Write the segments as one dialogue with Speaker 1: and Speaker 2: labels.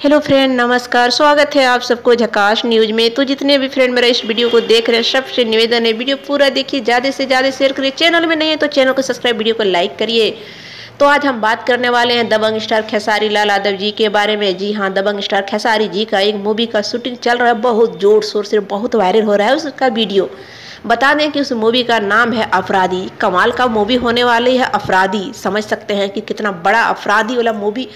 Speaker 1: Hello friend, नमस्कार। स्वागत है आप सबको झकास न्यूज़ में। तो जितने भी फ्रेंड मेरा इस वीडियो को देख रहे हैं, सबसे निवेदन है वीडियो पूरा देखिए, ज़्यादा से ज़्यादा शेयर करिए। चैनल में नहीं है तो चैनल को सब्सक्राइब, वीडियो को लाइक करिए। तो आज हम बात करने वाले हैं दबंग स्टार खेसारी लाल यादव जी के बारे में। जी हाँ, दबंग स्टार खेसारी जी का एक मूवी का शूटिंग चल रहा है, बहुत जोर शोर से, बहुत वायरल हो रहा है उसका वीडियो। बता दें कि उस मूवी का नाम है अपराधी। कमाल का मूवी होने वाली है अपराधी। समझ सकते हैं कि कितना बड़ा अपराधी वाला मूवी,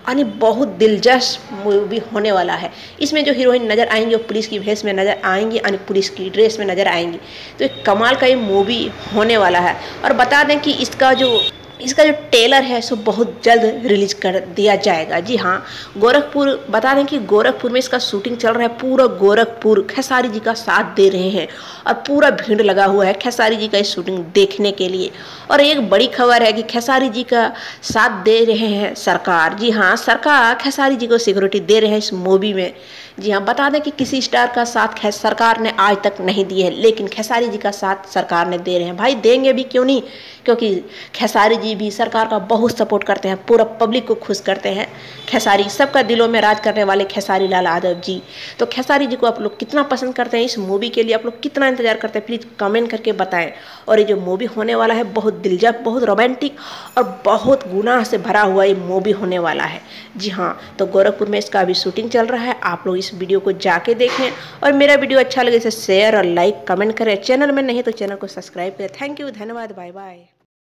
Speaker 1: यानी बहुत दिलचस्प मूवी होने वाला है। इसमें जो हीरोइन नज़र आएंगी वो पुलिस की भेष में नज़र आएंगी, यानी पुलिस की ड्रेस में नज़र आएंगी। तो एक कमाल का ये मूवी होने वाला है। और बता दें कि इसका जो ट्रेलर है सो बहुत जल्द रिलीज कर दिया जाएगा। जी हाँ, गोरखपुर, बता दें कि गोरखपुर में इसका शूटिंग चल रहा है। पूरा गोरखपुर खेसारी जी का साथ दे रहे हैं और पूरा भीड़ लगा हुआ है खेसारी जी का इस शूटिंग देखने के लिए। और एक बड़ी खबर है कि खेसारी जी का साथ दे रहे हैं सरकार। जी हाँ, सरकार खेसारी जी को सिक्योरिटी दे रहे हैं इस मूवी में। जी हाँ, बता दें कि किसी स्टार का साथ सरकार ने आज तक नहीं दिया है, लेकिन खेसारी जी का साथ सरकार ने दे रहे हैं। भाई देंगे भी, क्यों नहीं, क्योंकि खेसारी जी भी सरकार का बहुत सपोर्ट करते हैं, पूरा पब्लिक को खुश करते हैं। खेसारी सबका दिलों में राज करने वाले खेसारी लाल यादव जी। तो खेसारी जी को आप लोग कितना पसंद करते हैं, इस मूवी के लिए आप लोग कितना इंतजार करते हैं, प्लीज़ कमेंट करके बताएं। और ये जो मूवी होने वाला है बहुत दिलचस्प, बहुत रोमांटिक और बहुत गुनाह से भरा हुआ ये मूवी होने वाला है। जी हाँ, तो गोरखपुर में इसका अभी शूटिंग चल रहा है। आप लोग इस वीडियो को जाके देखें और मेरा वीडियो अच्छा लगे तो शेयर और लाइक कमेंट करें। चैनल में नहीं तो चैनल को सब्सक्राइब करें। थैंक यू, धन्यवाद, बाय बाय।